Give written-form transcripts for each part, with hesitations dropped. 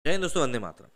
जय हिंद दोस्तों, वंदे मातरम।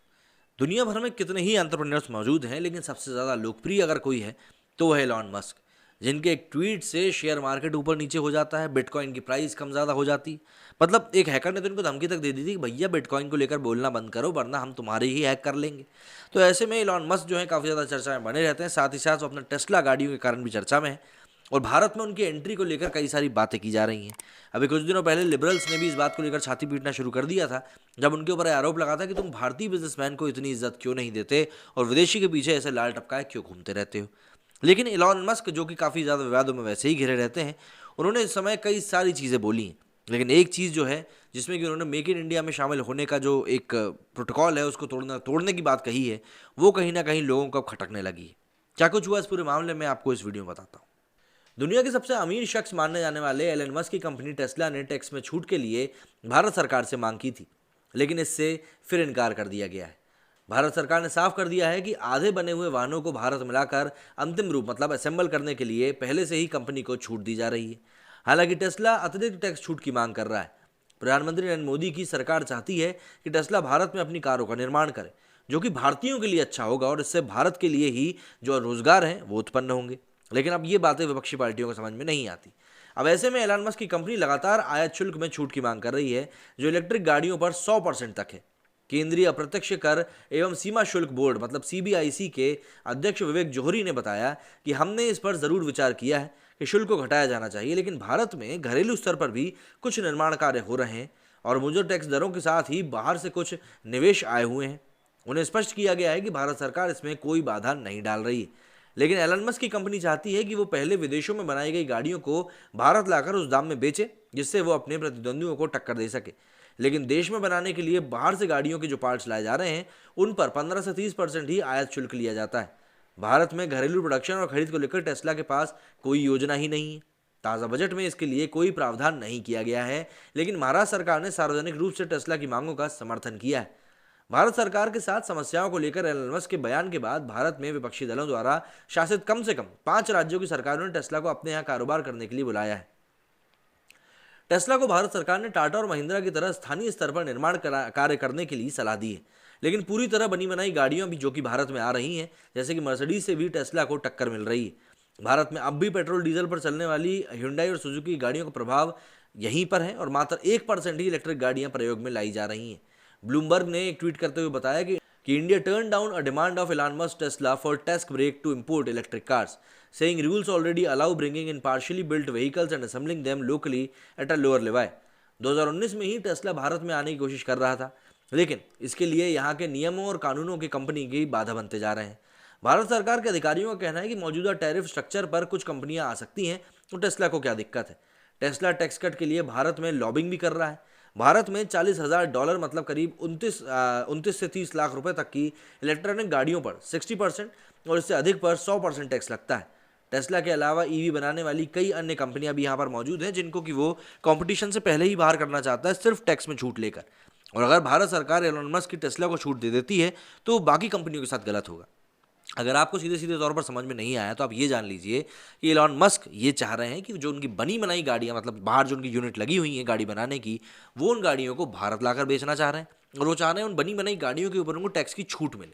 दुनिया भर में कितने ही एंटरप्रेन्योर्स मौजूद हैं, लेकिन सबसे ज़्यादा लोकप्रिय अगर कोई है तो वह है एलॉन मस्क, जिनके एक ट्वीट से शेयर मार्केट ऊपर नीचे हो जाता है, बिटकॉइन की प्राइस कम ज़्यादा हो जाती। मतलब एक हैकर ने तो इनको धमकी तक दे दी थी कि भैया बिटकॉइन को लेकर बोलना बंद करो वरना हम तुम्हारे ही हैक कर लेंगे। तो ऐसे में एलॉन मस्क जो है काफ़ी ज़्यादा चर्चा में बने रहते हैं, साथ ही साथ वो अपना टेस्ला गाड़ियों के कारण भी चर्चा में है और भारत में उनकी एंट्री को लेकर कई सारी बातें की जा रही हैं। अभी कुछ दिनों पहले लिबरल्स ने भी इस बात को लेकर छाती पीटना शुरू कर दिया था, जब उनके ऊपर आरोप लगा था कि तुम भारतीय बिजनेसमैन को इतनी इज्जत क्यों नहीं देते और विदेशी के पीछे ऐसे लाल टपकाए क्यों घूमते रहते हो। लेकिन एलॉन मस्क, जो कि काफ़ी ज़्यादा विवादों में वैसे ही घिरे रहते हैं, उन्होंने इस समय कई सारी चीज़ें बोली हैं। लेकिन एक चीज़ जो है जिसमें कि उन्होंने मेक इन इंडिया में शामिल होने का जो एक प्रोटोकॉल है उसको तोड़ने की बात कही है, वो कहीं ना कहीं लोगों को अब खटकने लगी है। क्या कुछ हुआ इस पूरे मामले में आपको इस वीडियो में बताता हूँ। दुनिया के सबसे अमीर शख्स मानने जाने वाले एलन मस्क की कंपनी टेस्ला ने टैक्स में छूट के लिए भारत सरकार से मांग की थी, लेकिन इससे फिर इनकार कर दिया गया है। भारत सरकार ने साफ कर दिया है कि आधे बने हुए वाहनों को भारत में लाकर अंतिम रूप मतलब असेंबल करने के लिए पहले से ही कंपनी को छूट दी जा रही है। हालांकि टेस्ला अतिरिक्त टैक्स छूट की मांग कर रहा है। प्रधानमंत्री नरेंद्र मोदी की सरकार चाहती है कि टेस्ला भारत में अपनी कारों का निर्माण करे, जो कि भारतीयों के लिए अच्छा होगा और इससे भारत के लिए ही जो रोजगार हैं वो उत्पन्न होंगे। लेकिन अब ये बातें विपक्षी पार्टियों को समझ में नहीं आती। अब ऐसे में एलन मस्क की कंपनी लगातार आयात शुल्क में छूट की मांग कर रही है, जो इलेक्ट्रिक गाड़ियों पर 100% तक है। केंद्रीय अप्रत्यक्ष कर एवं सीमा शुल्क बोर्ड मतलब सीबीआईसी के अध्यक्ष विवेक जोहरी ने बताया कि हमने इस पर जरूर विचार किया है कि शुल्क को घटाया जाना चाहिए, लेकिन भारत में घरेलू स्तर पर भी कुछ निर्माण कार्य हो रहे हैं और मौजूदा टैक्स दरों के साथ ही बाहर से कुछ निवेश आए हुए हैं। उन्हें स्पष्ट किया गया है कि भारत सरकार इसमें कोई बाधा नहीं डाल रही है। लेकिन एलन मस्क की कंपनी चाहती है कि वो पहले विदेशों में बनाई गई गाड़ियों को भारत लाकर उस दाम में बेचे जिससे वो अपने प्रतिद्वंदियों को टक्कर दे सके। लेकिन देश में बनाने के लिए बाहर से गाड़ियों के जो पार्ट्स लाए जा रहे हैं उन पर 15 से 30% ही आयात शुल्क लिया जाता है। भारत में घरेलू प्रोडक्शन और खरीद को लेकर टेस्ला के पास कोई योजना ही नहीं है। ताज़ा बजट में इसके लिए कोई प्रावधान नहीं किया गया है, लेकिन महाराष्ट्र सरकार ने सार्वजनिक रूप से टेस्ला की मांगों का समर्थन किया है। भारत सरकार के साथ समस्याओं को लेकर एलन मस्क के बयान के बाद भारत में विपक्षी दलों द्वारा शासित कम से कम 5 राज्यों की सरकारों ने टेस्ला को अपने यहाँ कारोबार करने के लिए बुलाया है। टेस्ला को भारत सरकार ने टाटा और महिंद्रा की तरह स्थानीय स्तर पर निर्माण कार्य करने के लिए सलाह दी है, लेकिन पूरी तरह बनी बनाई गाड़ियां भी जो कि भारत में आ रही हैं, जैसे कि मर्सिडीज से भी टेस्ला को टक्कर मिल रही है। भारत में अब भी पेट्रोल डीजल पर चलने वाली hyundai और सुजुकी गाड़ियों का प्रभाव यहीं पर है और मात्र 1% ही इलेक्ट्रिक गाड़ियां प्रयोग में लाई जा रही हैं। ब्लूमबर्ग ने एक ट्वीट करते हुए बताया कि India turn down a demand of Elon Musk Tesla for tax break to import electric cars, saying rules already allow bringing in partially built vehicles and assembling them locally at a lower level। 2019 में ही Tesla Bharat में आने की कोशिश कर रहा था, लेकिन इसके लिए यहाँ के नियमों और कानूनों की कंपनी की बाधा बनते जा रहे हैं। भारत सरकार के अधिकारियों का कहना है कि मौजूदा टैरिफ स्ट्रक्चर पर कुछ कंपनियां आ सकती हैं, तो टेस्ला को क्या दिक्कत है। टेस्ला टैक्स कट के लिए भारत में लॉबिंग भी कर रहा है। भारत में $40,000 मतलब करीब 29 से 30 लाख रुपए तक की इलेक्ट्रॉनिक गाड़ियों पर 60% और इससे अधिक पर 100% टैक्स लगता है। टेस्ला के अलावा ईवी बनाने वाली कई अन्य कंपनियां भी यहाँ पर मौजूद हैं, जिनको कि वो कंपटीशन से पहले ही बाहर करना चाहता है सिर्फ टैक्स में छूट लेकर। और अगर भारत सरकार एलन मस्क की टेस्ला को छूट दे देती है तो बाकी कंपनियों के साथ गलत होगा। अगर आपको सीधे सीधे तौर पर समझ में नहीं आया तो आप ये जान लीजिए कि एलन मस्क ये चाह रहे हैं कि जो उनकी बनी बनाई गाड़ियां मतलब बाहर जो उनकी यूनिट लगी हुई हैं गाड़ी बनाने की, वो उन गाड़ियों को भारत लाकर बेचना चाह रहे हैं और वो चाह रहे हैं उन बनी बनाई गाड़ियों के ऊपर उनको टैक्स की छूट मिले।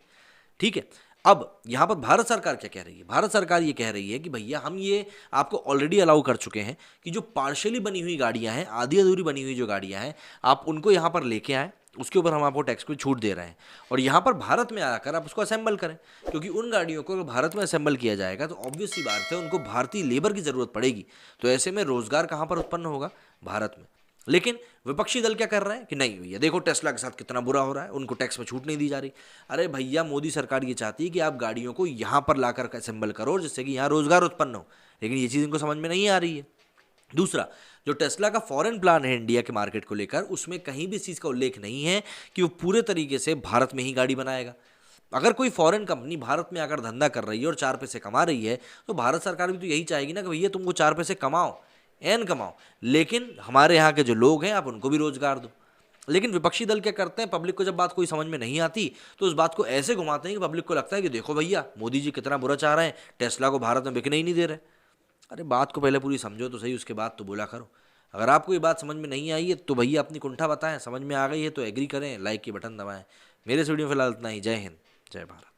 ठीक है, अब यहाँ पर भारत सरकार क्या कह रही है? भारत सरकार ये कह रही है कि भैया हम ये आपको ऑलरेडी अलाउ कर चुके हैं कि जो पार्शियली बनी हुई गाड़ियाँ हैं, आधी अधूरी बनी हुई जो गाड़ियाँ हैं, आप उनको यहाँ पर लेके आएँ, उसके ऊपर हम आपको टैक्स की छूट दे रहे हैं और यहाँ पर भारत में आकर आप उसको असेंबल करें, क्योंकि उन गाड़ियों को अगर भारत में असेंबल किया जाएगा तो ऑब्वियस सी बात है उनको भारतीय लेबर की ज़रूरत पड़ेगी। तो ऐसे में रोजगार कहाँ पर उत्पन्न होगा? भारत में। लेकिन विपक्षी दल क्या कर रहे हैं कि नहीं भैया देखो टेस्ला के साथ कितना बुरा हो रहा है, उनको टैक्स में छूट नहीं दी जा रही। अरे भैया मोदी सरकार ये चाहती है कि आप गाड़ियों को यहाँ पर लाकर असेंबल करो जिससे कि यहाँ रोजगार उत्पन्न हो, लेकिन ये चीज़ इनको समझ में नहीं आ रही है। दूसरा, जो टेस्ला का फॉरेन प्लान है इंडिया के मार्केट को लेकर, उसमें कहीं भी इस चीज़ का उल्लेख नहीं है कि वो पूरे तरीके से भारत में ही गाड़ी बनाएगा। अगर कोई फॉरेन कंपनी भारत में आकर धंधा कर रही है और 4 पैसे कमा रही है तो भारत सरकार भी तो यही चाहेगी ना कि भैया तुम वो 4 पैसे कमाओ, एन कमाओ, लेकिन हमारे यहाँ के जो लोग हैं आप उनको भी रोजगार दो। लेकिन विपक्षी दल क्या करते हैं, पब्लिक को जब बात कोई समझ में नहीं आती तो उस बात को ऐसे घुमाते हैं कि पब्लिक को लगता है कि देखो भैया मोदी जी कितना बुरा चाह रहे हैं, टेस्ला को भारत में बिकने ही नहीं दे रहे। अरे बात को पहले पूरी समझो तो सही, उसके बाद तो बोला करो। अगर आपको ये बात समझ में नहीं आई है तो भैया अपनी कुंठा बताएं, समझ में आ गई है तो एग्री करें, लाइक की बटन दबाएं। मेरे इस वीडियो में फिलहाल इतना ही। जय हिंद, जय भारत।